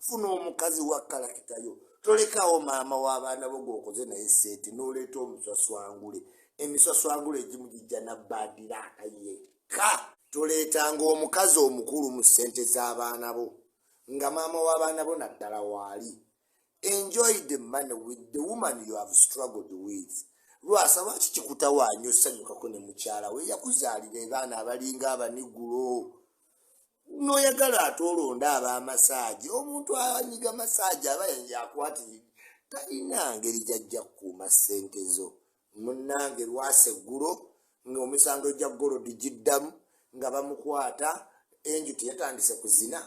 funa omukazi wa kalakitayo tolekawo maama w'abaana bo gwokoze naye seeti n'oleeta omuswaswangule emiswaswangule egimu gijja nabbadira akayeka toleetanga omukazi omukulu mu ssente z'abaana bo nga maama w'abaana bo naddala waali. Enjoy the money with the woman you have struggled with. Lwasa lwaki kikutawaanya osanyukako ne mukyala we yakuzaalira abaana abalinga abanigulo n'oyagala ate olonda ab'amasaagi omuntu anyiga masaagi aba yakwatiridde talina ngeri gyajja kukuuma ssente zo. Munnange Lwasa eggulo ng'omisango gya golodi giddamu nga bamukwata enju teyatandise kuzina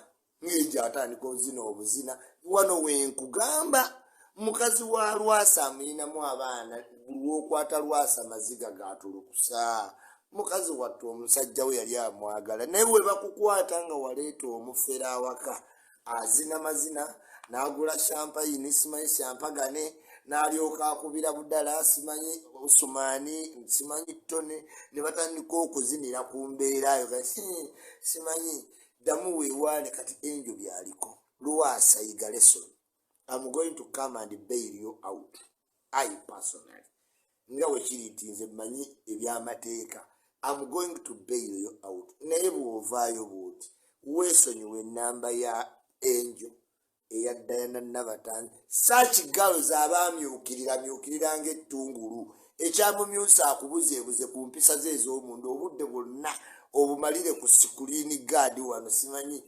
ng'enju atandika ozina obuzina. Wano wenkugamba mukazi wa Lwasa amulinamu abaana buli wokwata Lwasa maziga gatulukusa. Mukazi wattu omusajja we yali amwagala naye bwe bakukwata nga waleeta omufera awaka azina mazina n'agula champagne simanyi champagane n'alyoka akubira budala simanyi Osumaani simanyi ttone ne batandika okuzinira ku mbeerayo kati simanyi ddamu weewaale kati enjo byaliko. Lwasa yiga lesson. I'm going to come and bail you out. I personally. Nga wekiri nze mmanyi ebyamateeka. I'm going to bail you out. Naye bw'ovaayo bw'oti weesonyiwa ennamba ya enjo eya Diana Nabatani. Search girls abaamyukirira ng'ettungulu ekyamumyusa akubuzeebuze ku mpisa ze ez'omuntu obudde bwonna obumalire ku screen guard wano simanyi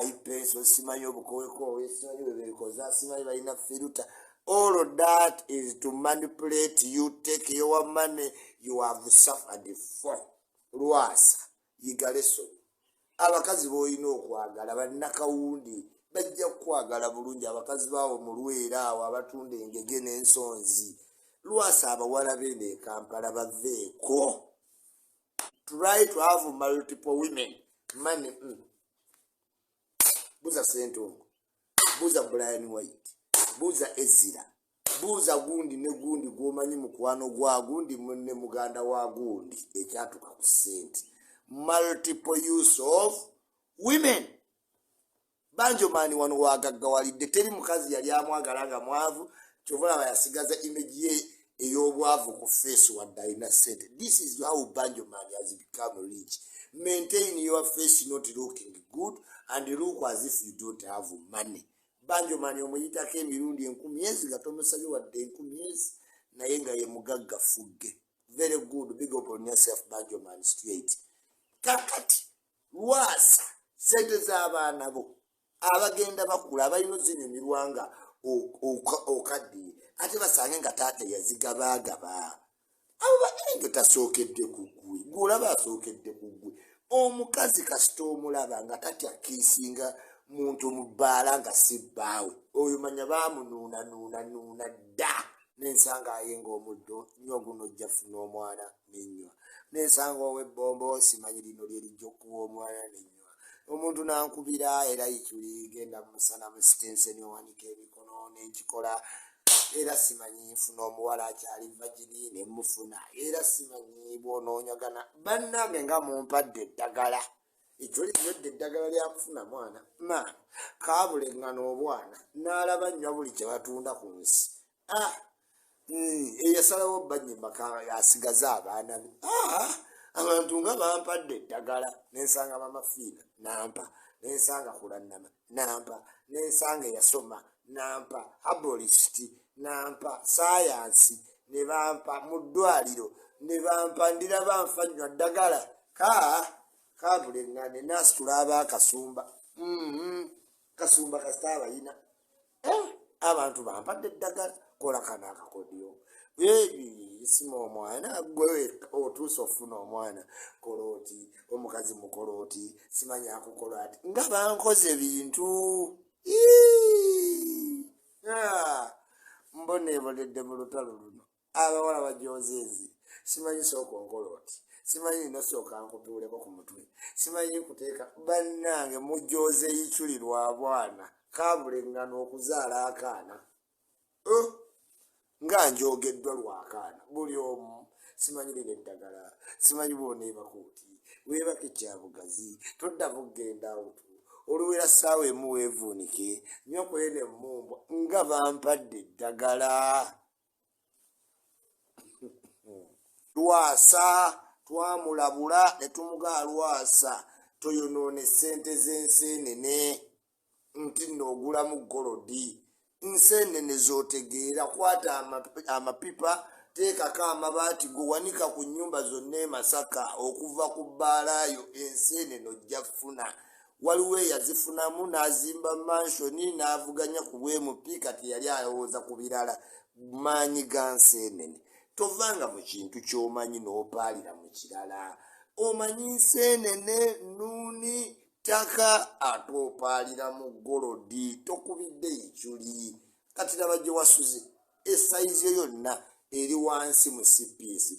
iPencil simanyi obukowekowe simanyi bwebekoza simanyi balina filter. All of that is to manipulate you, take your money you have suffered for. Lwasa yiga lesson. Abakazi boyina okwagala bannakawundi bajja kukwagala bulungi abakazi baawo mu Lwera awo abatunda engege n'ensonzi. Lwasa abawala b'e Kampala baveeko. Try to have multiple women. Money. Buza Sentongo. Buza Brian White. Buza Ezira. Buza gundi ne gundi gwomanyi mukwano gwa gundi munne muganda wa gundi ekyatuka ku ssente. Multiple use of women. Banjomani wano wagaggawalidde teri mukazi yali amwagala nga mwavu kyovula bayasigaza image ye ey'obwavu ku face wadde alina ssente. This is how Banjoman has become rich. Maintain your face not looking good and look as if you don't have money. Banjoman omuyitako emirundi 10,000 nga tomusabye wadde 10,000 naye nga ye mugagga fugge. Very good. Big up on yourself Banjoman straight. Kakati Lwasa ssente z'abaana bo abagenda bakula abalina zinyumirwanga okaddiye ate basange nga taata yazigabaagaba. Abo baenjo tasookedde ku ggwe gw'olaba asookedde ku ggwe. Omukazi kasita omulaba nga tatya kiisinga muntu mu bbaala nga si bbaawe oyo manya baamunuunanuunanuuna dda n'ensanga ayenga omuddo nnyo guno ojja funa omwana n'ennywa n'ensanga ow'ebbombo simanyi lino lye lijja okuwa omwana n'ennywa. Omuntu n'ankubira era yikyuli genda musana mu sitenseni owanika emikono n'enkikola era simanyi nfuna omuwala akyali vagini ne mufuna era simanyi bw'onoonyagana bannange nga mumpadde eddagala ekyo linyodde eddagala lyakufuna mwana maana kaabulengano obwana n'alaba nnywa buli kye batunda ku nsi. Eyasalawo banyima asigaze abaana be. Abantu nga bampadde eddagala n'ensanga mamafiina nampa n'ensanga kulannama nampa n'ensanga eyasoma nampa abolisiti nampa sayansi ne bampa mu ddwaliro ne bampa ndiraba nfanywa ddagala kaabulengane nasitula abaakasumba kasumba kasita abayina abantu bampadde eddagala kola kana akakodyo isima omwana gwe otuusa ofuna omwana koloti omukazi mukoloti simanyi akukola ati nga bankoze bintu mboneeboledde mu lutalo luno abawala bajozeezi simanyi sooka onkoloti simanyi nosooka nkutuuleko ku mutwe simanyi nkuteeka bannange mujoze yiculirwa bwana kaabulengano okuzaala akaana nga njogeddwa lwakaana buli omu simanyi lino eddagala simanyi bwoneebakuuti weebaka ekyabugazi todda kugenda awutu oluwera ssaawa emu weevuunike nnyoko ene mmumbwa nga bampadde eddagala. Lwasa twamulabula ne tumugaa Lwasa toyonoone ssente z'enseenene nti noogulamu golodi. Nseenene z'otegeera kwata amapipa teekako amabaati gowanika ku nnyumba zonna e Masaka okuva ku bbaalayo enseenene ojja kufuna. Waliwo eyazifunamu n'azimba mansioni n'avuganya ku bwemupi kati yali alowooza ku birala. Maanyi ga nseenene. Tovanga mu kintu ky'omanyi n'opaalira mu kirala. Omanyi nseenene nuuni ttaka ate opaalira mu golodi tokubidde ikyuli. Kati laba gye wasuze esayizi yo yonna eri wansi mu CPS.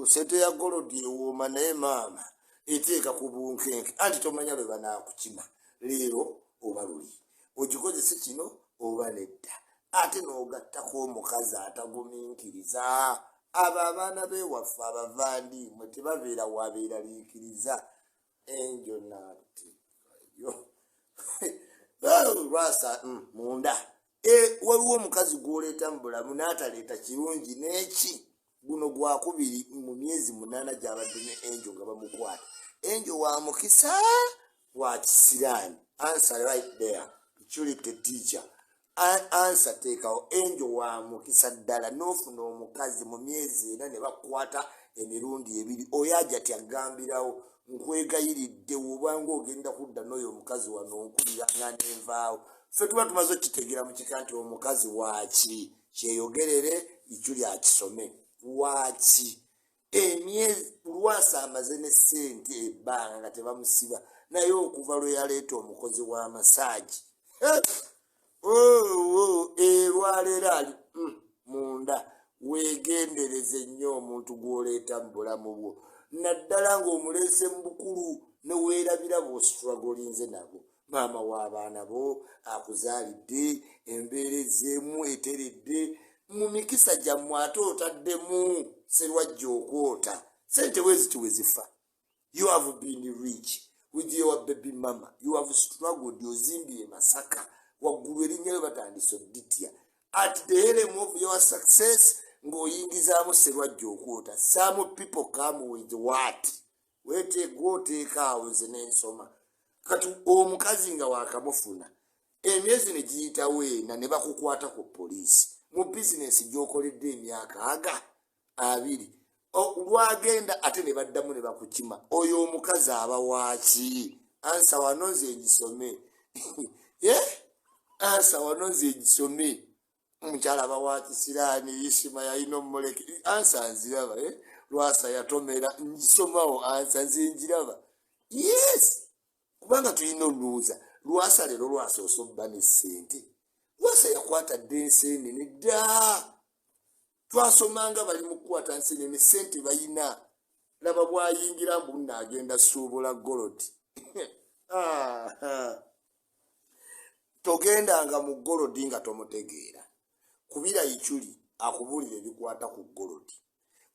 Sente ya golodi ewooma naye maama eteeka ku bunkenke anti tomanya lwe banaakukima leero oba luli. Ogikozese kino oba nedda. Ate n'ogattako omukazi atagumiikiriza. Abo abaana beewaffe abavandi mwe tebabeera wabeeraliikiriza. Enjo naatekayo Lwasa munda. Waliwo omukazi gw'oleeta mu bulamu n'ataleeta kirungi n'eki. Guno gwakubiri mu myezi 8 gy'abadde ne Enjo nga bamukwata. Enjo wa mukisa wa kisiraani. Answer right there. Maturity teacher. Answer teekawo. Enjo wa mukisa ddala n'ofuna omukazi mu myezi 4 ne bakwata emirundi 2. Oyo ajja tyagambirawo nkwegayiridde wobanga ogenda kudda n'oyo omukazi wano nkuliranga n'envaawo. Ffe tuba tumaze okitegeera mu kika nti omukazi waaki kyeyogerere ekyo lyakisome. Waaki emyezi Lwasa amaze ne ssente ebbanga nga tebamusiba naye okuva lwe yaleeta omukozi w'amasaagi lwaleero ali munda. Weegendereze nnyo omuntu gw'oleeta mu bulamu bwo naddala ng'omuleese mu bukulu ne weerabira bw'osituragolinze nabo. Maama w'abaana bo akuzaalidde embeera ezeemu eteredde mu mikisa gyammwe ate otaddemu serwajja okwota. Sente weziti wezifa. You have been rich with your baby mama. You have struggled. Ozimbye Masaka waggulu erinnya lyo batandise odditya. At the helm of your success ng'oyingizaamu serwajja okwota. Some people come with what? Weteeka awo nze n'ensoma. Kati omukazi nga waakamufuna emyezi ne giyitawo 4 ne bakukwata ku poliisi mu bizinesi gy'okoledde emyaka 2 lwagenda ate ne baddamu ne bakukima. Oyo omukazi aba waaki? Ansa wano nze egisome. Ansa wano nze egisome. Omukyala aba waakisiraani Ishima yalina omuleke. Ansa nziraba. Lwasa yatomera ngisomawo. Ansa nze njiraba. Yes. Kubanga tulina oluuza. Lwasa leero Lwasa osobba ne ssente. Lwasa yakwata dde enseenene dda. Twasomanga bali mu kukwata enseenene ssente bayina. Laba bw'ayingira mbu nnaagenda suubula golodi. Togendanga mu golodi nga tomutegeera. Kubira ikyuli akubuulira ebikwata ku golodi.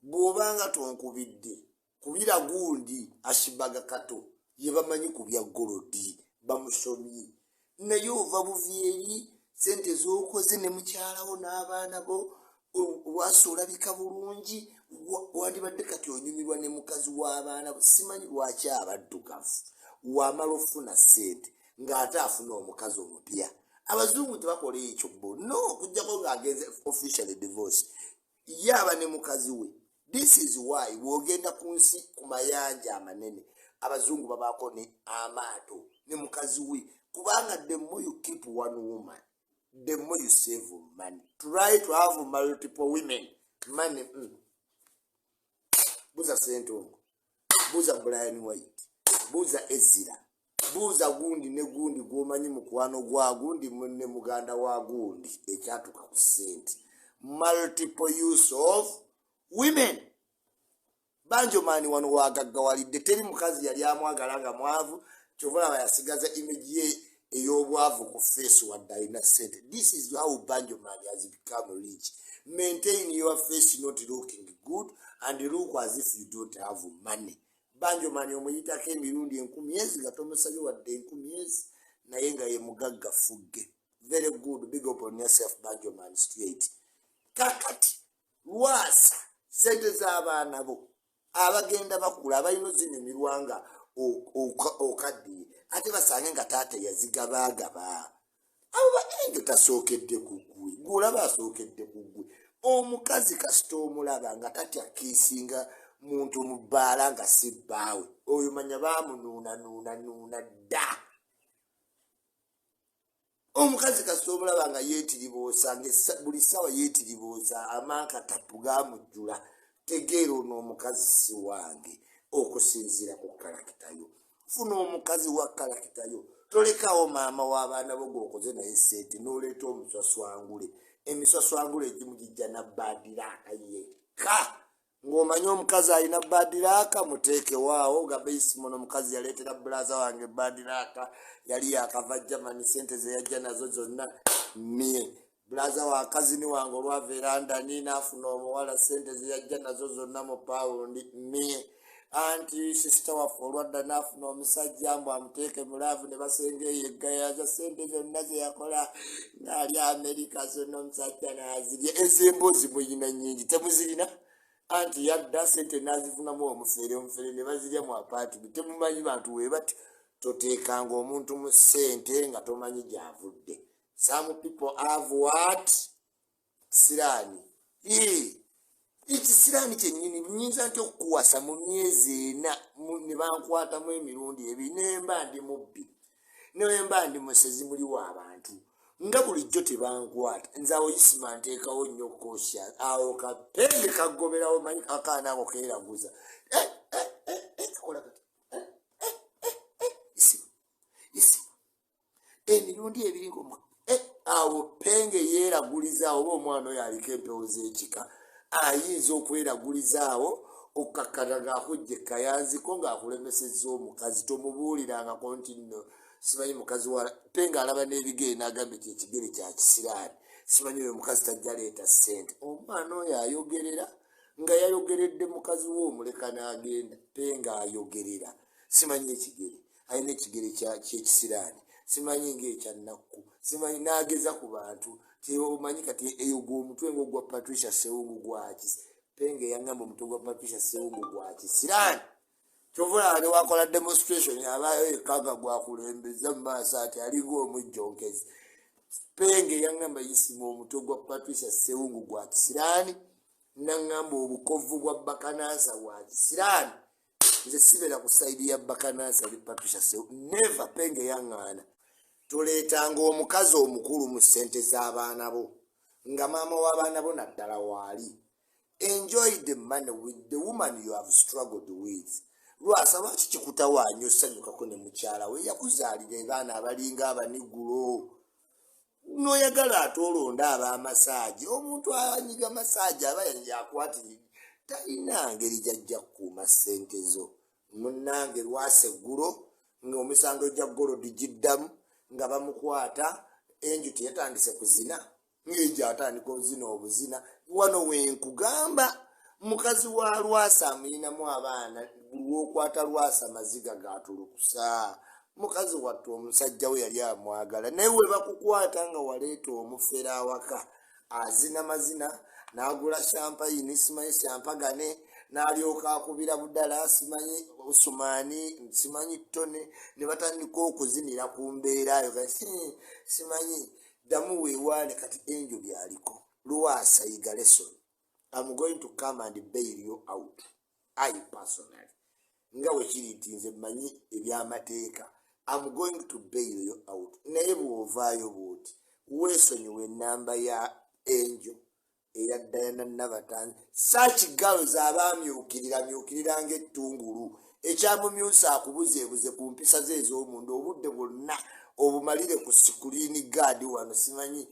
Bw'obanga tonkubidde kubira gundi ashibaga kato ye bamanyi ku bya golodi bamusomye. Naye ova buvyeri sente z'okoze ne mukyalawo n'abaana bo Lwasa olabika bulungi. Wandibadde kati onyumirwa ne mukazi w'abaana bo. Simanyi lwaki abaddugavu wamala ofuna ssente ng'ate afuna omukazi omupya. Abazungu tebakola ekyo bo. No, okuggyako ng'agenze officially divorce. Ye aba ne mukazi we. This is why bw'ogenda ku nsi ku mayanja amanene abazungu babaako ne amaato ne mukazi we. Kubanga the more you keep one woman, the more you save money. Try to have multiple women. Money. Buza Sentongo. Buza Brian White. Buza Ezira. Buza gundi ne gundi gwomanyi mukwano gwa gundi ne muganda wa gundi ekyatuka ku ssente. Multiple use of women. Banjo mani wano wagaggawalidde teri mukazi yali amwagala nga mwavu kyova bayasigaza image ye ey'obwavu ku face wadde alina ssente. This is how Banjo man has become rich. Maintain your face not looking good and look as if you don't have money. Banjomani omuyitako emirundi 10,000 nga tomusabye wadde 10,000 naye nga ye mugagga fugge. Very good, big up on yourself Banjoman straight. Kakati Lwasa sente z'abaana bo abagenda bakula abalina zinyumirwa nga okaddiye ate basange nga taata yazigabagaba. Abo baenjo tasookedde ku ggwe, gw'olaba asookedde ku ggwe. Omukazi kasita omulaba nga tatya kiisinga muntu mu bbaala nga si bbaawe, oyo manya baamunuunanuunanuuna dda. Omukazi kasita omulaba nga yeetiriboosa buli ssaawa yeetiriboosa amankatapu gaamujjula, tegeera ono omukazi si wange okusinziira ku kalakitayo. Funa omukazi wa kalakitayo. Tolekawo maama w'abaana bo g'okoze naye sente n'oleeta omuswaswangule. Emiswaswangule egimu gijja na baadiraaka yekka. Ng'omanyi omukazi alina baadiraaka muteekewaawo nga beisimono omukazi yaleetera bulaza wange baadiraaka yali yakava Germany sente ze yajja nazo zonna mie. Bulaza wa kazini wange olwava e London n'afuna omuwala sente ze yajja nazo zonna mu pawundi mie. Anti sisita waffe olwadda n'afuna omusajja mbu amuteeke mulaavu ne basenga eyo eggayaza sente zonna ze yakola ng'ali Amerika zonna omusajja n'azirya. Ez'emboozi muyina nnyingi temuzirina? Anti yadda sente n'azifunamu omufere ne bazirya mu apartment. Temumanyi bantu we bati toteekanga omuntu mu ssente nga tomanyi gy'avudde. Some people have what? Siraani. Ekisiraani kyennyini nnyinza nti okukuwasa mu myezi 4 ne bankwatamu emirundi 2 nemba ndi mubbi nemba ndi musezi muli w'abantu nga bulijjo tebankwata nze awo Isima nteekawo nnyo kosha awo kapenge kagoberawo manyi akaana ako keeraguza kakola kati Isima emirundi 2 ng'omwa awo penge yeeragulizaawo oba omwana oyo aliko empewo z'ekika ayinza okweragulizaawo okakkana ng'akujja ekayanziko ng'akulemesezza omukazi tomubuulirangako nti nno simanyi mukazi wa penga alaba n'ebigere n'agambye kyekigere kya kisiraani simanyi oyo omukazi tajja leeta ssente. Omwana oyo ayogerera nga yayogeredde mukazi w'omuleka n'agenda penga ayogerera simanyi ekigere alina ekigere kyekisiraani simanyi ng'ekyannakku simanyi n'ageza ku bantu omanyi kati eyo gw'omutwe ng'ogwa Patricia Sewungu gwaki penga yaŋŋamba omutwe gwa Patricia Sewungu gwaki siraani kyovula ne wakola demonstration abayo ekaga gwakulembeza mu maaso ati alinga omujjonkezi penga yaŋŋamba Isima omutwe gwa Patricia Sewungu gwa kisiraani naŋŋamba obukovu bwa Bakanansa bwa kisiraani nze sibeera ku sayidi ya Bakanansa ne Patricia Sewungu never penga yaŋŋaana. Toleetanga omukazi omukulu mu ssente z'abaana bo nga maama w'abaana bo naddala waali. Enjoy the money with the woman you have struggled with. Lwasa lwaki kikutawaanya osanyukako ne mukyala we yakuzaalira abaana abalinga abanigulo n'oyagala ate olonda ab'amasaagi omuntu anyiga masaagi aba yakwatiridde talina ngeri gyajja kukuuma ssente zo. Munnange Lwasa eggulo ng'omisango gya golodi giddamu nga bamukwata enju teyatandise kuzina ng'enju atandika obuzina obuzina. Wano wenkugamba mukazi wa Lwasa amuyinamu abaana lw'okwata Lwasa maziga gaatulukusa. Mukazi wattu omusajja we yali amwagala naye we bakukwata nga waleeta omufera awaka azina mazina n'agula champagne simanyi champagane n'alyoka akubira budala simanyi Osumaani simanyi ttone ne batandika okuzinira ku mbeera ayo simanyi ddamu weewaane kati enjo byaliko. Lwasa yiga lesson. I'm going to come and bail you out. I personally nga wekiri nti nze mmanyi ebyamateeka I'm going to bail you out. Naye bw'ovaayo bw'oti weesonyiwa ennamba ya enjo eya Diana Navatanzi. Search girls myukirira ng'ettungulu ekyamumyusa akubuzeebuze ku mpisa ze ez'omuntu obudde bwonna obumalire ku sikuriini gaadi wano simanyi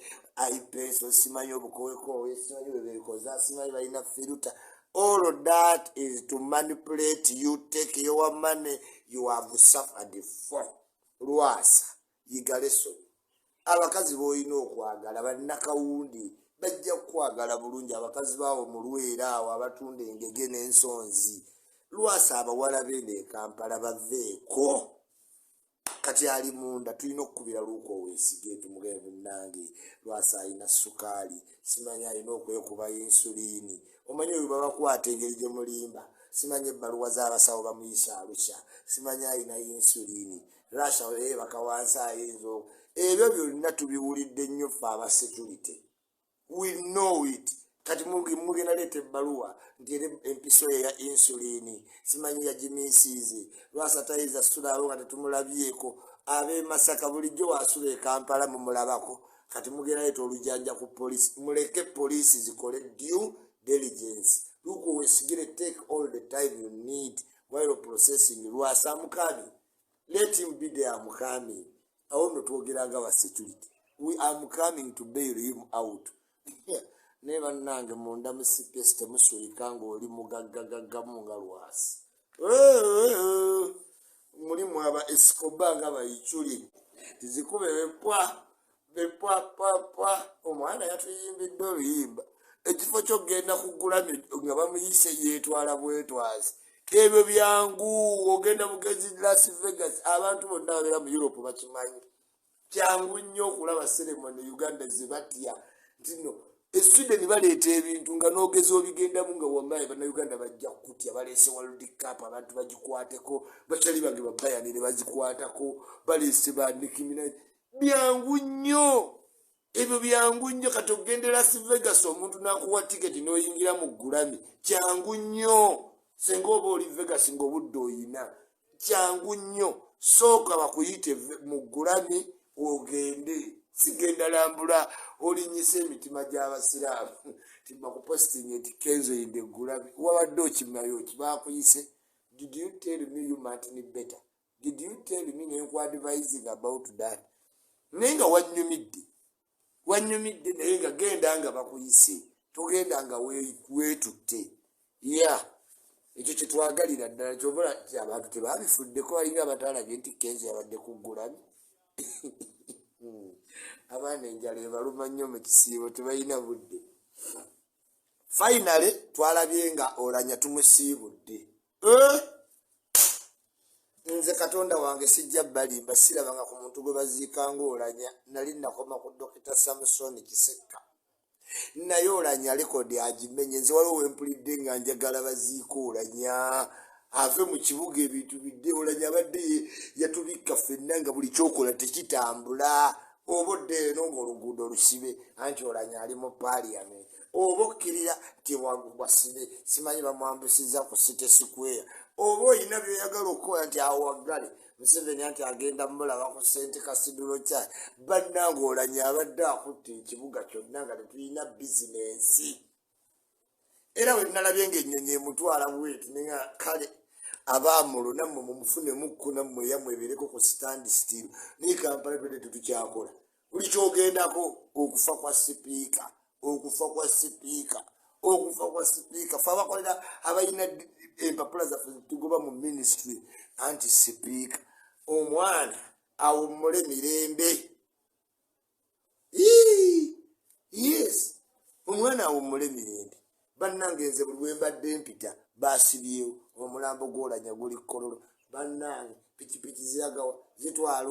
iPeso simanyi obukowekowe simanyi bwebeekoza simanyi balina filter. All of that is to manipulate you, take your money you have suffered for. Lwasa yiga lesson. Abakazi b'olina okwagala bannakawundi bajja kukwagala bulungi abakazi baawo mu Lwera awo abatunda engege n'ensonzi. Lwasa abawala bene Kampala baveeko kati ali munda tulina okukubira Luuko Weesige tumugende munnange Lwasa alina sukaali simanya alina okwekuba insuliini omanyi oyo babakwata engeri gye mulimba simanya ebbaluwa z'abasawo bamuyisa Arusha simanya alina insuliini Russia yeebaka wansi ayinza ebyo byonna tubiwulidde nnyo ffe aba security we know it kati mugenda leeta ebbaluwa nti empiso ye ya insuliini simanyi yagimisiize Lwasa tayiza sulaawo nga tetumulabyeko ab'e Masaka bulijjo waasula e Kampala mumulabako kati mugenda leeta olujanja ku poliisi muleke poliisi zikole due diligence Luuko Weesigire take all the time you need while processing Lwasa Mukabi let him be there Mukami awo no twogeranga wa security we are coming to bail him out neba nange munda musipesi temusulika ng'oli mugaggagaggamu nga Lwasa mulimu aba Escobar nga bayichuli tizikube bepwa omwana yatuyimbidde oluyimba ekifo ky'ogenda kugula nga bamuyise yeetwala bwetwazi ebyo byangu ogenda mugezi Las Vegas abantu bonna babeera mu Europe bakimanyi kyangu nnyo okulaba ceremony Uganda zebatya ntino Sweden baleeta ebintu nga n'ogeza obigendamu nga wambaye bannayuganda bajja kutya baleese World Cup abantu bagikwateko bakyali bange babayanire bazikwatako baleese ba Nicki Minaj byangu nnyo ebyo byangu nnyo kati ogende Las Vegas omuntu n'akuwa tiketi n'oyingira mu Grammy kyangu nnyo senga oba oli Vegas ng'obudde oyina kyangu nnyo sooka bakuyite mu Grammy ogende sigenda lambula olinyisa emitima gy'abasiraamu tibakupostinga eti Kenzo yinde Grammy wabadde okimayo kibakuyise did you tell me you Martin better did you tell me nenku advising about that nenga wanyumidde naye nga genda nga bakuyise togenda nga weetutte ekyo kyetwagalira ddala kyobola ti abantu tebabifuddeko balinga abatalabye nti Kenzo yabadde ku Grammy abaana enjala ebaluma nnyo mu kisiibo tebalina budde finally twalabye nga Oulanyah tumusiibudde nze Katonda wange sijja balimba sirabanga ku muntu gwe baziikanga Oulanyah nali nakoma ku Dr. Samson Kisekka naye Oulanyah lekodi agimenye nze waliwo wempulidde nga njagala baziika Oulanyah ave mu kibuga ebintu bidde Oulanyah abadde yatubikka ffenna nga buli kyokola tekitambula oba odde eno ng'oluguudo lusibe anti Oulanyah ali mu parliament oba okkirira nti wasibe simanyi bamwambusiza ku City Square oba oyina byoyagala okukola nti awo waggale Museveni anti agenda mulaba ku St. Cathedral Church bannange Oulanyah abadde akutte ekibuga kyonna nga tetulina bizinensi era we nalabye ng'ennyonyi emutwala bweti nenga kale abaamulo nammwe mumufune mukku nammwe yammwe ebeereko ku stand still naye Kampala twedde tetukyakola buli kyogendako okufa kwa sipiika fe abakolera abalina empapula zaffe tugoba mu ministry anti sipiika omwana awummule mirembe yes omwana awummule mirembe bannange nze buli wembadde mpita basibyewo omulambo gw'Oulanyah guli Kololo bannange pikipiki ziragawa zitwala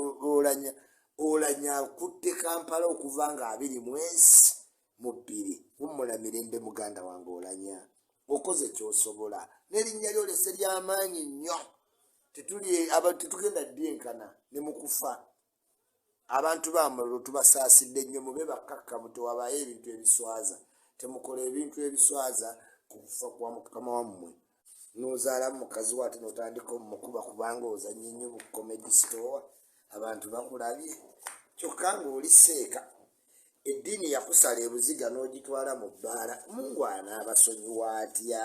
Oulanyah akutte Kampala okuva nga 2022 wummula mirembe muganda wange Oulanyah okoze kyosobola n'erinnya lyo lese ly'amaanyi nnyo tetugenda ddenkana ne mukufa abantu bamuliro tubasaasidde nnyo mube bakkakkamu tewabaayo ebintu ebiswaza temukola ebintu ebiswaza ku kufa kwa mukama wammwe n'ozaalamu mukazi wate n'otandika omukuba kubanga ozannye nnyo mu comedy store abantu bakulabye kyokka ng'oli seeka eddiini yakusala ebuziga n'ogitwala mu bbaala Mungu anaabasonyiwa atya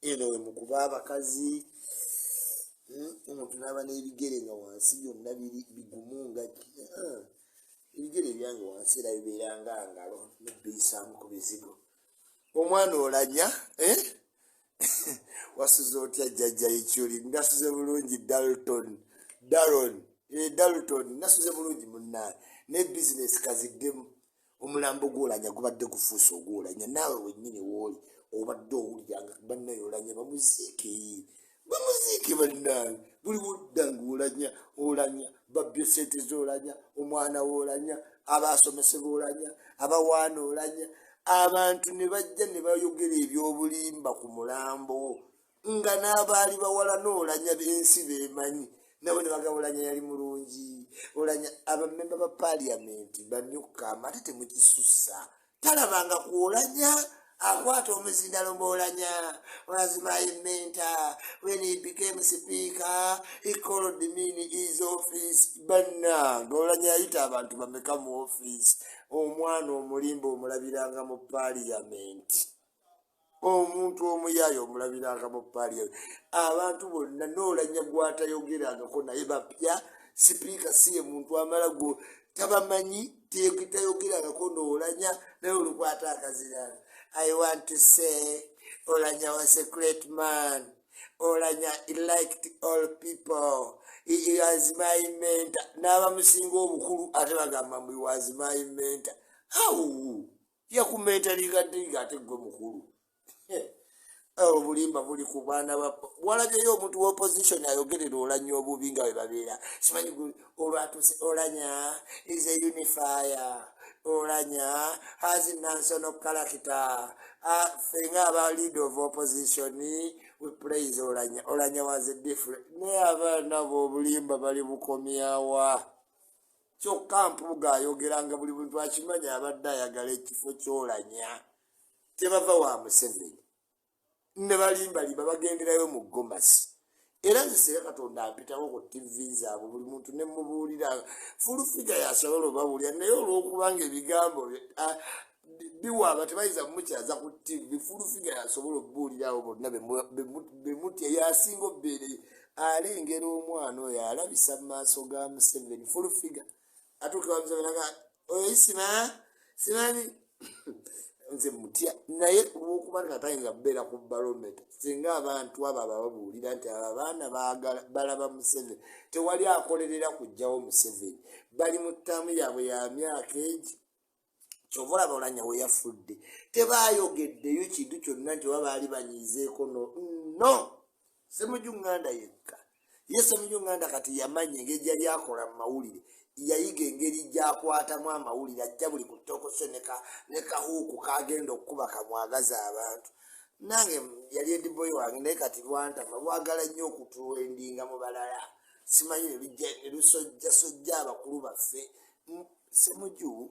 eno we mukuba abakazi omuntu n'aba n'ebigere nga wansi byonna bigumu nga ebigere byange wansi era bibeeranga ngalo nebiyisaamu ku bizigo omwana Oulanyah wasuze otya jjajja ekyoli nasuze bulungi Dalton nasuze bulungi munnaye ne bizinesi kaziddemu omulambo gw'Oulanyah gubadde gufuuse ogw'Oulanyah naawe wennyini wooli obadde owuliranga bannaye olanya bamuziike bannange buli buddanga olanya babbye sente zolanya omwana wolanya abasomesebwa olanya abawaana olanya abantu ne bajja ne bayogera ebyobulimba ku mulambo nga n'abaali bawala n'olanya ensi bemanyi nabo ne bagawolanya yali mulungi olanya abamemba ba paliamenti bamyuka ate temukisussa talabanga kuolanya akwata omuzindalo mbolanya was my mentor when he became speaker he called me in his office bannange olanya yayita abantu bameka mu office omwana omulimba omulabiranga mu paliamenti omuntu omuyaayo omulabiranga mu paliamenti abantu bonna n'olanya gwatayogerangako naye bapya sipiika siye muntu amala go tabamanyi tayogerangako n'olanya naye olukwata akaziranga I want to say Olanya was a great man. Olanya, he liked all people. He was my mentor. Naba musingo obukulu ate bagamba he was my mentor. How? Yakumenta liga ate gwe mukulu. Obulimba buli ku baana walabyeyo omuntu w'opposition ayogerera Olanya obubi nga bwe babeera simanyi olwatuse Olanya is a unifier. Olanya has a national character. Fenga aba leader of opposition we praise Olanya. Olanya was a different. Ne abaana b'obulimba bali bukomyawa. Kyokka Mpuuga ayogeranga buli muntu akimanya abadde ayagala ekifo ky'Olanya. Tebava wa Museveni. Ne balimba bagenderayo mu Gomasi. Era nzisire Katonda ampitawo ku TV zaabwe buli muntu ne mubuulira full figure yasobola obabuulira naye olw'okubanga ebigambo biwaaba tebayinza mumukyaza ku TV full figure yasobola okubuulirawo bonna be mutya yasinga obbeere alengera omwana oyo alabisa mu maaso ga Museveni full figure atuuka wa Museveni aga oyo simanyi nze mutya naye olw'okuba nga tayinza kubeera ku balometa singa abantu abo abababuulira nti abaana balaba Museveni tewali akolerera kujjawo Museveni bali mu ttaamu yaabwe ya myaka egi kyova olaba Olanya we yafudde tebaayogeddeyo kintu kyonna nti oba baali banyiizeeko no Ssemujju Nganda yekka ye Ssemujju Nganda kati yamanya engeri yali akola mu mawulire yayiga engeri gyakwatamu amawulire ajja buli ku ttokose ne kahuuku kagenda okukuba kamwagaza abantu nange yali ediboyi wange naye kati lwantama lwagala nnyo okutuwendinga mu balala simanyi ne lusojjasojja abakulu baffe Ssemujju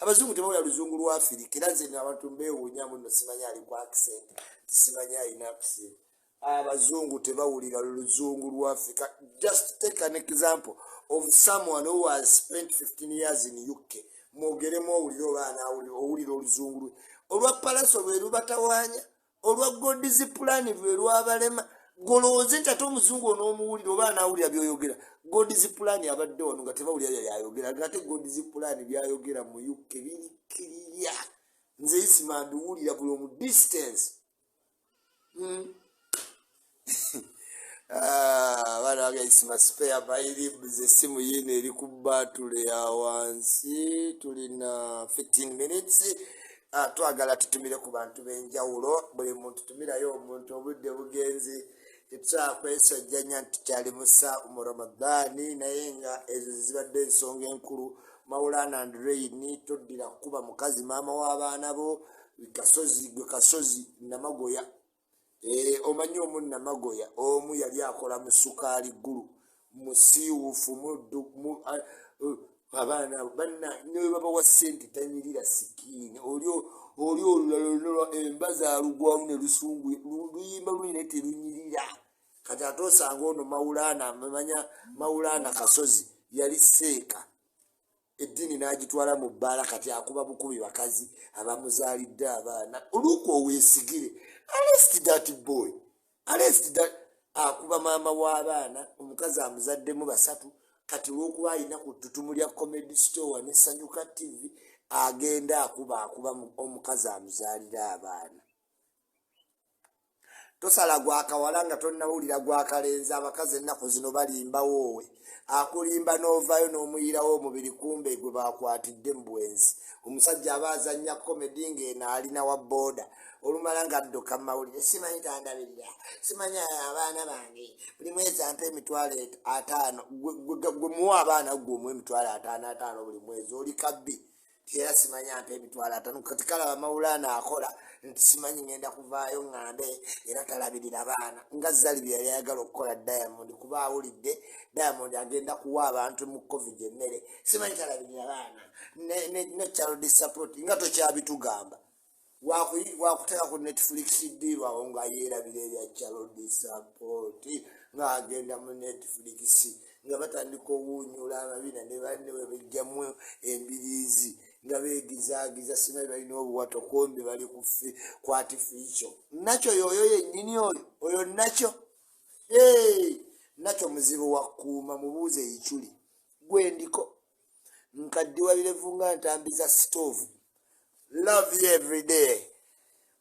abazungu tebawulira luzungu lwa Afirika era nze abantu mbeewuunyamu nno simanyi ali ku accent simanyi alina accent abazungu tebawulira luzungu lwa Africa. Just take an example of someone who has spent 15 years in UK. Mwogeremu owulira obaana owulira oluzungu olwa palaso lwe lubatawanya olwa God's plan lwe lwabalema golowooze nti ate omuzungu onoomuwulira oba anaawulira by'oyogera God's plan abadde wano nga tebawulira byayogera ate God's plan byayogera mu UK birikirira nze Isima mbiwulira buli omu distance abaana bage Isima spare bayiribuze essimu yiino eri ku batule ya wansi tulina 15 minutes twagala tutumire ku bantu b'enjawulo buli muntu tumirayo omuntu obudde bugenzi tetwakwesajjanya nti kyali mu Ramadani naye nga ezo zibadde ensonga enkulu Maulana and Rain toddira kuba mukazi maama w'abaana bo Kasozi Namagoya omanyi omu Namagoya omu yali akola mu sukaali ggulu musiiwuufu abaana banna ne babawa ssente tanyirira sikiini oli olulala emba zaalugwamu ne luyimba luli naye terunyirira kati ate osanga ono Maulana amanya Maulana Kasozi yali seeka eddiini n'agitwala mu bbaala kati akuba bukubi bakazi abamuzaalidde abaana oluuka oweesigire arrest that boy arrest that akuba maama w'abaana omukazi amuzaddemu basatu kati olw'okuba alina ku ttutumu lya Comedy Store ne Sanyuka TV agenda akuba omukazi amuzaalira abaana tosala gwakawala nga tonnawulira gwakalenzi. Abakazi ennaku zino balimba woowe, akulimba n'ovaayo n'omuyirawo omubiri, kumbe gwe bakwatidde mu bwenzi. Omusajja aba azannya komedi ng'eno alina wa booda, olumala nga adduka mu mawulire, simanyi tandabirira, simanyi abaana bange buli mwezi ampa $5,000. Gwe muwa abaana gwe omuwa $5,000 buli mwezi, oli kabbi. Era simanyi ampa $5,000 kati kalaba mawulana akola nti simanyi ngenda kuvaayo ŋŋambe era talabirira baana. Nga Zali bye yali ayagala okukola Diamond, kuba awulidde Diamond agenda kuwa abantu mu COVID emmere, simanyi talabirira baana ne child support nga tokyabitugamba. Wakuteeka ku Netflix deal awo nga yeerabira ebya child support ng'agenda mu Netflix nga batandika owuunyula amabina ne banne we bejjamu embiriizi nga beegizaagiza, simanyi balina obuwato kombi bali ku artificial. Nakyo yoyo yennyini oyo nakyo nakyo muzibu wakkuuma, mubuuze Ichuli gwe ndiko nkaddiwa birevunga ntambiza stove. Love you every day.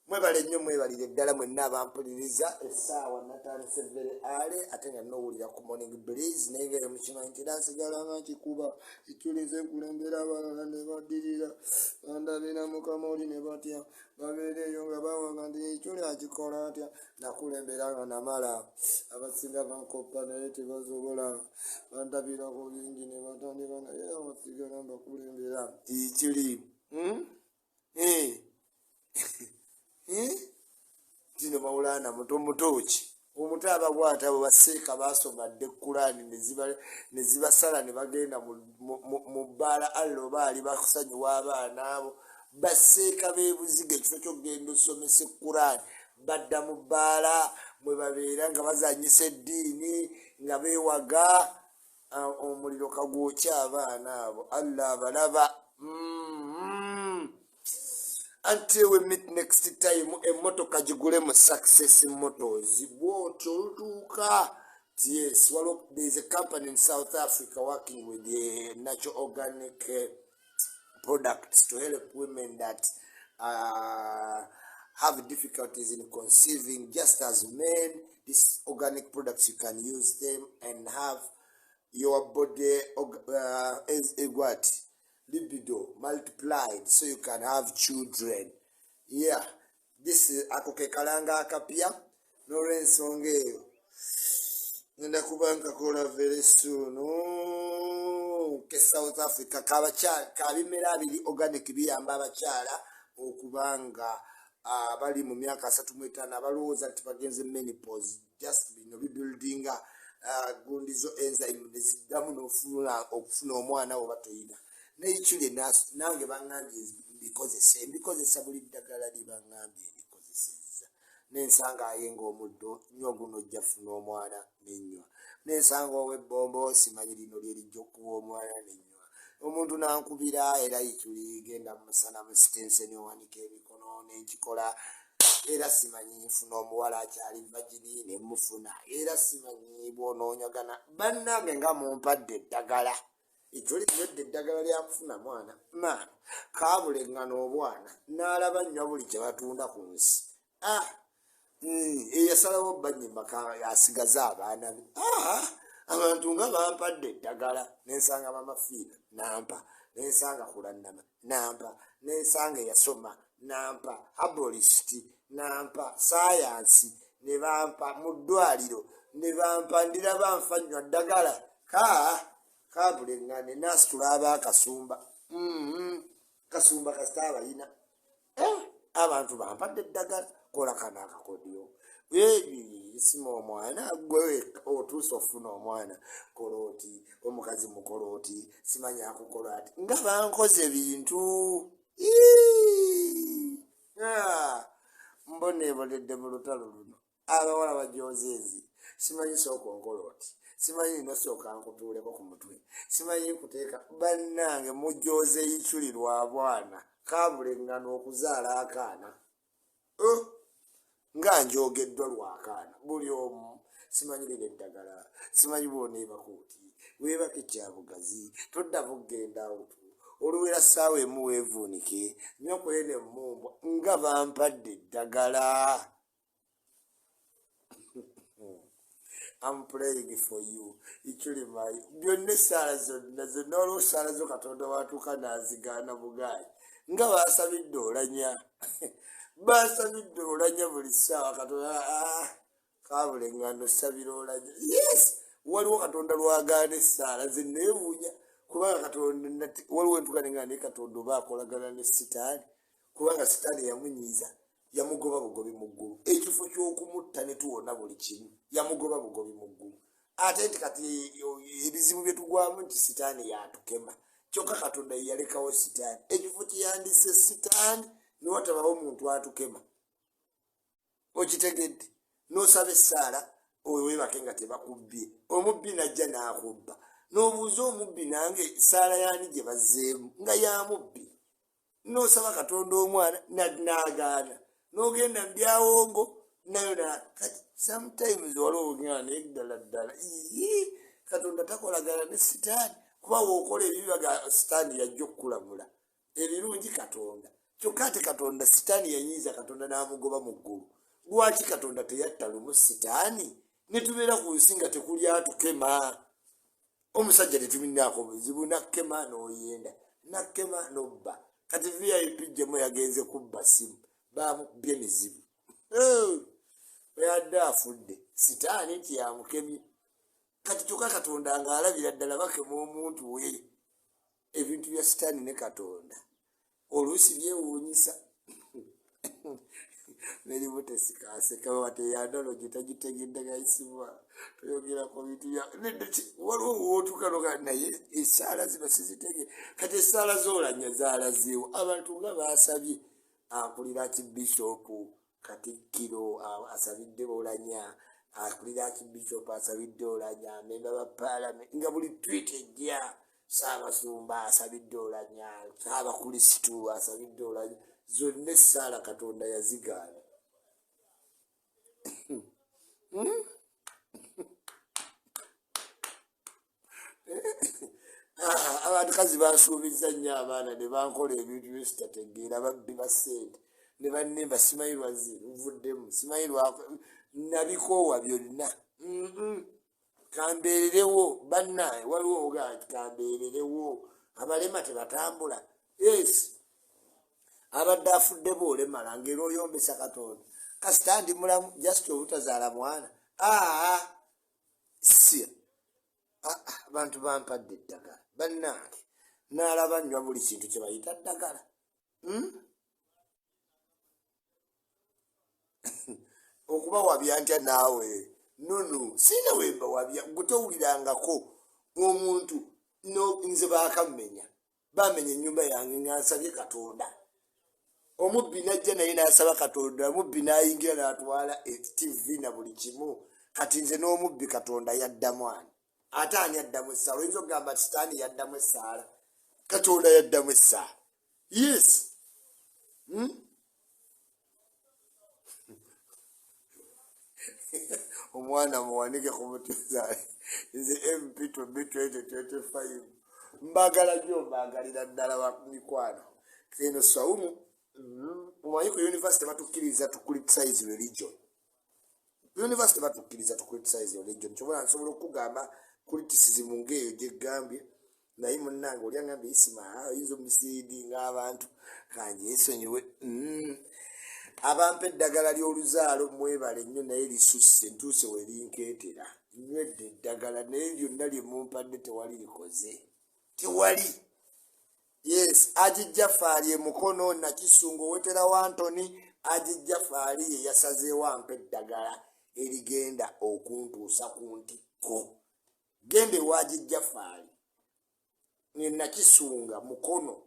Mwebale nnyo, mwebalire ddala mwenna abampuliriza. Essaawa natandise vere ale ate nga nowulira ku Morning Breeze naye nga mukimanyi nti naasigala nga kikuba Ichulize nkulembera abalala ne baddirira bandabira Mukama oli ne batya babeereeyo nga bawaga nti Ichuli akikola atya. Nakulembera nga namala abasinga bankoppa naye tebasobola, bandabirako bingi ne batandika naye abasigala mbakulembera Ichuli. Tino mawulana mutoki omutaba bwata baseeka basomadde Kurani ne zibasala ne bagenda mu bbaala allo baali bakusonyiwa abaana abo baseeka beebuziga ekifo ky'okugenda osomesa Kurani badda mu bbaala mwe babeera nga bazanyisa eddiini nga beewaga omuliro kagwokya abaana abo. Allah abalaba. Until we meet next time, emotoka jigule mu Success Motors. Yes, well, there's a company in South Africa working with the natural organic products to help women that have difficulties in conceiving, just as men. These organic products, you can use them and have your body libido multiplied so you can have children. Yeah, this is akoke kalanga akapia Lawrence eyo nenda kubanka kola very soon. Ke South Africa kabimera bili organic biyamba abakyala okubanga bali mu myaka 35 abalowooza nti bagenze menopause, just bino bibuildinga gundizo enzyme neziddamu n'ofuna okufuna omwana oba toyina. Neichuli nange bangambye bikozesa buli ddagala libangambye bikozeseza. Nensanga ayenga omuddo nnyo guno ojja funa omwana nenywa. Nensanga ow'ebbombo simanyi lino lyelijja okuwa omwana nenywa. Omuntu nankubira era Ichuli genda musana mu sitenseni owanika emikono nenkikola. Era simanyi nfuna omuwala akyali vagini ne mufuna. Era simanyi bw'onoonyagana bannange nga mumpadde eddagala. Ichuli yodde eddagala lya kufuna mwana kaabulengano obwana n'alaba nnywa buli kye batunda ku nsi. Eyasalawo banyimba asigaza abaana be. Abantu nga bampadde eddagala nensanga mamafiina nampa, nensanga kulannama nampa, nensanga eyasoma nampa, herbalist nampa, sayansi ne bampa, mu ddwaliro ne bampa, ndiraba nfa nnywa ddagala kabulengane nasitula abakasumba. Kasumba kasita abalina abantu bampadde eddagala kola kana akakodyo isima omwana gwe otuusa ofuna omwana koloti omukazi mukoloti simanyi akukola ati nga bankoze bintu mboneeboledde mu lutalo luno abawala bajozeezi simanyi sooka onkoloti simanyi nosooka nkutuuleko ku mutwe simanyi nkuteeka bannange mujoze Ichuli lwa bwana kabulengano okuzaala akaana nga njogeddwa lwakaana buli omu simanyi lire eddagala simanyi bwoneebakuuti weebake kyabugazi todda bugenda awutu oluwera ssaawa emu weevuunike nyokoye ne mmumbwa nga bampadde eddagala. I'm praying for you. Ichuli mai. Byonna sala zonna olwo sala zo Katonda watuuka n'azigaana bugaali. Nga baasabidde olanya. Baasabidde olanya buli ssaawa Katonda kaabule ngano sabira olanya. Yes! Waliwo Katonda lwagaana essaala ze neewuunya. Kubanga Katonda waliwo entukane nga ne Katonda oba akolagana ne Sitaani. Kubanga Sitaani yamunyiiza. Yamugoba bugobi mu ggulu. Ekifo ky'okumutta ne tuwona buli kimu. Yamugoba bugobi mu ggulu. Ate nti kati ebizibu bye tugwamu nti Sitaani yatukema. Kyokka Katonda ye yalekawo Sitaani. Ekifo kye yandise Sitaani ne watabawo omuntu atukema. Okitegedde. N'osaba essaala weebake nga tebakubbye. Omubbi n'ajja n'akubba. N'obuuza omubbi nange essaala yaani gye bazzeemu nga yamubbi. N'osaba Katonda omwana n'agaana. N'ogenda mbyawongo nayo kati sometimes waliwo ogenda naye ddala Katonda takolagana ne Sitaani kuba wookola ebibaga Sitaani yajja okukulamula ebirungi Katonda kyokka ate Katonda Sitaani yanyiiza Katonda n'amugoba mu ggulu. Lwaki Katonda teyatta lumu Sitaani ne tubeera ku nsi nga tekuli atukema? Omusajja tetuminaako buzibu nakkema n'oyenda nakkema n'obba. Kati VIP gyemu yagenze kubba simu baamubbye mizibu. Yadde afudde Sitaani nti yamukemye. Kati kyokka Katonda ng'alabira ddala bakema omuntu we. Ebintu bya Sitaani ne Katonda oluusi byewuunyisa. Nerimu tesikaaseka wate yandalogi tagitegedde gayisibwa toyogera ku bintu bya waliwo wootukanoga naye essaala zino sizitege. Kati essaala zoolanya zaalazeewo abantu nga baasabye akulira kibishopu Katikkiro asabidde olanya akulira kibishopu asabidde olanya amemba ba paalamenti nga buli twiti ejja Ssaabasumba asabidde olanya Ssaabakristu asabidde olanya zonna essaala Katonda yazigaana. Abantu kazi bansuubiza nnyo abaana ne bankola ebintu byesitategeera babbi ba ssente ne bannemba simanyi lwazze nvuddemu simanyi lwako nabikoowa byonna. Kambeererewo bannaye waliwo ogaa kambeererewo abalema tebatambula. Yes abadde afudde boolemala ngeri oyombesa Katonda kasita ndi mulamu just obutazaala mwana si abantu bampadde eddagala bannange n'alaba nnywa buli kintu kye bayita ddagala. Okuba wabya ntya naawe nunu sina wemba wabya gutowulirangako omuntu nze baakamenya bamenya ennyumba yange nga nsabye Katonda. Omubbi najja naye n'asaba Katonda omubbi n'ayingira n'atwala TV na buli kimu. Kati nze n'omubbi Katonda yaddamu ani? Ate ani yaddamu essaala? Oyinza okugamba Sitaani yaddamu essaala Katonda yaddamu essaala. Yes. Omwana muwanike ku mutuza nze MP 2025 mbagala gyo mbagalira ddala mikwano keno Saumu. Mumanyi ku university batukkiriza to criticize religion. University batukkiriza to criticize religion. Nsobola okugamba criticism ngeyo gye gambye naye munnange oli angambye isima oyinza omumisidi ng'abantu kanje esonyiwe. Abampa eddagala ly'oluzaalo mwebale nnyo naye lisusse ntuuse we linkeetera nywedde eddagala naye lyonna lye mumpadde tewali likoze tewali. Yes Ajijja Faali Mukono Nakisungo Wetera wa Antony Ajijja Faali ye yasazeewo ampa eddagala erigenda okuntuusa ku ntikko. Gende wa Ajijja Faali ne Nakisunga Mukono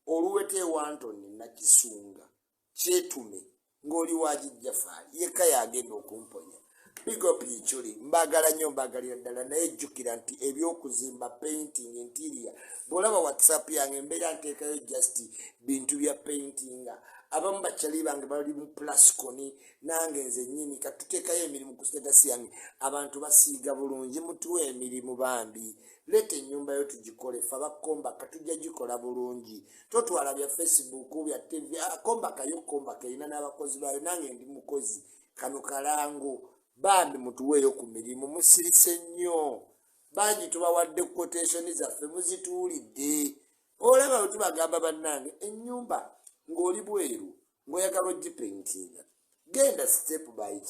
oluwete wa Antony Nakisunga kyetume ng'oli wa Ajijja Faali yekka yagenda okumponya. Big up Ichuli mbagala nnyo mbagalira ddala naye jjukira nti ebyokuzimba painting interior bw'olaba WhatsApp yange mbeera nteekayo just bintu bya painting. Abamu bakyali bange bali mu Plasconi nange nze nnyini katuteekayo emirimu ku status yange abantu basiiga bulungi mutuwe emirimu bambi. Leeta ennyumba yo tugikole ffe abakombaka tujja gikola bulungi. Totwala bya Facebook bya TV kombaka yo kombaka erina n'abakozi bayo nange ndi mukozi kano kalango bambi mutuweeyo ku mirimu musirise nnyo bangi tubawadde quotation zaffe muzituulidde olaba bwe tubagamba bannange ennyumba ng'oli bweru ng'oyagala ogipaintinga genda step by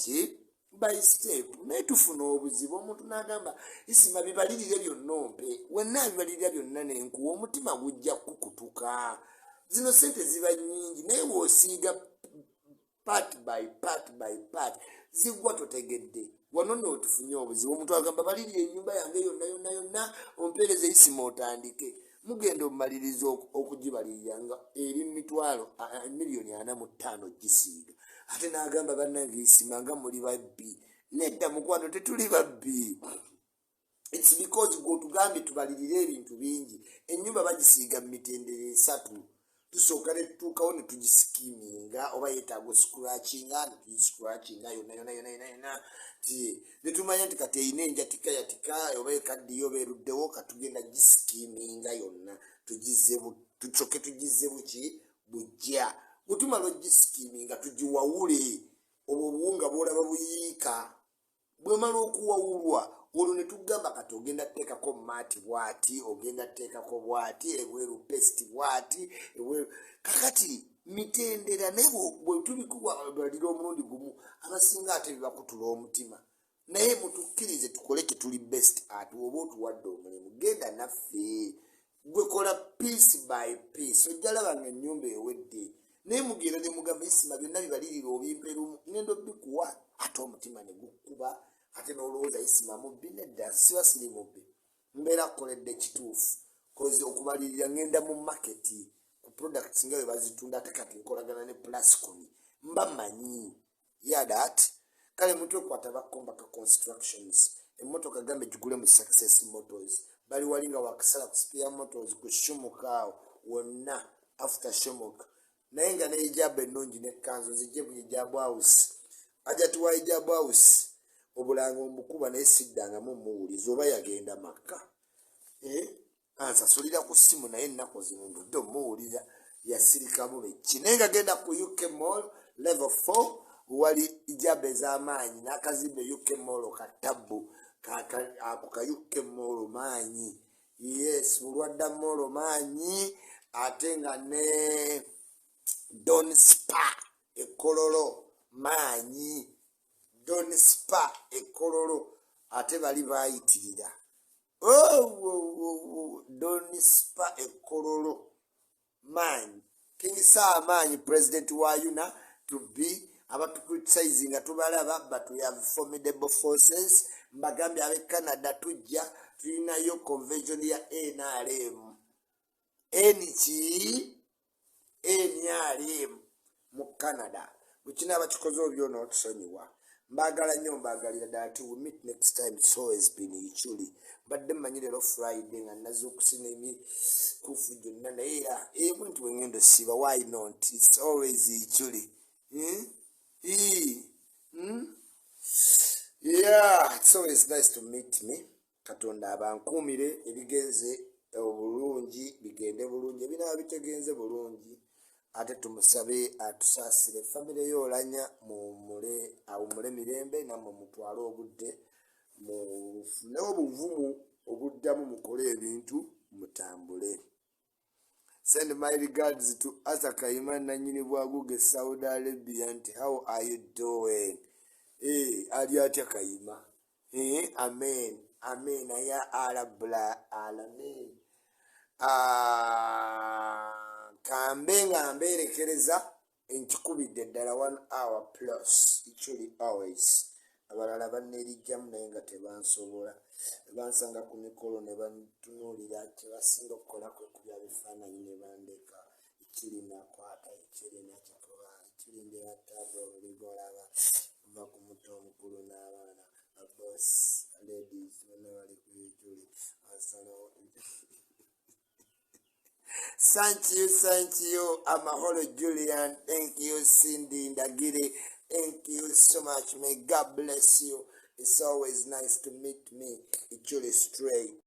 step naye tufuna obuzibu omuntu n'agamba isima bibalirire byonna ompe wenna bibalirira byonna nenkuwa omutima gujja kukutuka zino sente ziba nnyingi naye w'osiiga part by part zigwa totegedde wano n'otufunye obuzibu omuntu agamba balirira ennyumba yange yonna ompeereza isima otandike mugenda omumaliriza okugibalirira nga eri $45,000 gisiiga ate n'agamba bannange isima nga muli babbi nedda mukwano tetuli babbi it's because gwotugambye tubalirire ebintu bingi ennyumba bagisiiga mu mitendera 3 tusooka ne tutuukawo ne tugisikiminga oba yeetaaga oscratchinga ne tugiscratchinga yonna netumanya nti kati eyina enjatika yatika oba ekaddiyo beeruddewo katugenda gisikiminga yonna tucoke tugize buki bujja bwetumala ogisikiminga tugiwawule obwo obuwunga bwolaba buyiika bwemala okuwawulwa olwo ne tugamba kati ogenda tteekako maati bwati ogenda tteekako bwati ebweru pesti bwati kakati mitendera naye bwe tubikubalira omulundi gumu abasinga ate bibakutula omutima naye mutukkirize tukole kituli best ati oba otuwadde omulimu genda naffe gwekola piece by piece ojjalabanga ennyumba ewedde naye mugenda ne mugamba isima byonna bibalirira obimpe lumu ngenda obikuwa ate omutima ne gukkuba ate n'olowooza isima mubbi nedda siba siri mubbi mbeera kukoledde kituufu kozi okubalirira ngenda mu maketi ku products nga bwe bazitunda ate kati nkolagana ne Plascon mba manyi yadat kale mutwe kwata bakombaka constructions emmotoka gambe gigule mu Success Motors bali walinga wakisala ku Spare Motors ku Shumuka wonna after Shumuka naye nga n'ejabu ennungi n'ekkanzu zijje mu hijabu house aja tuwa hijabu house obulanga omukuba naye siddangamu muwuliza oba yagenda makka ansasulira ku ssimu naye ennaku zino ndudde omuwuliza yasirikamu bekki naye nga genda ku UK Mall level 4 wali hijabu ez'amaanyi n'akazimbe UK Mall katabbu ako ka UK Mall maanyi yes bulwadda Mall maanyi ate nga ne Don Spa ekololo maanyi Don Spa ekololo ate bali bayitirira Don Spa ekololo maanyi kingisa amaanyi president wa UNA to be abatucriticize nga tubalaba but we have formidable forces mbagambye abe Canada tujja tulinayo convention ya NRM NRM mu Canada bukina abakikoze obyono otusonyiwa mbagala nnyo mbagalira ddala ti we meet next time. It's always been Ichuli badde mmanyi leero Friday nga nazo okusina emikufu gyonna naye era ebintu wengendo siba why not it's always Ichuli yeah it's always nice to meet me katonda abankuumire ebigenze obulungi bigende bulungi ebinaba bitegenze bulungi ate tumusabe atusaasire famire y'olanya awumule mirembe nammwe mutwale obudde mufune obuvumu obuddamu mukole ebintu mutambule. Send my regards to Asa Kaima nanyini bwaguge Saudi Arabia nti how are you doing? Ali atya Kaima? Amen amen ya alabla alamin. Kambe nga mberekereza enkikubidde ddala 1 hour plus Ichuli always abalala bannerijjamu naye nga tebansobola bansanga ku mikolo ne bantunuulira kyebasinga okukola kwe kubya bifaananyi ne bandeka Ichuli nakwata Ichuli nakikola Ichuli ndeyattaga obuligolaba kuva ku muto omukulu n'abaana aboss ladies bonna bali ku Ichuli asalawo. Thank you, Amaholo Julian. Thank you, Cindy Ndagiri. Thank you so much. May God bless you. It's always nice to meet me. It's really straight.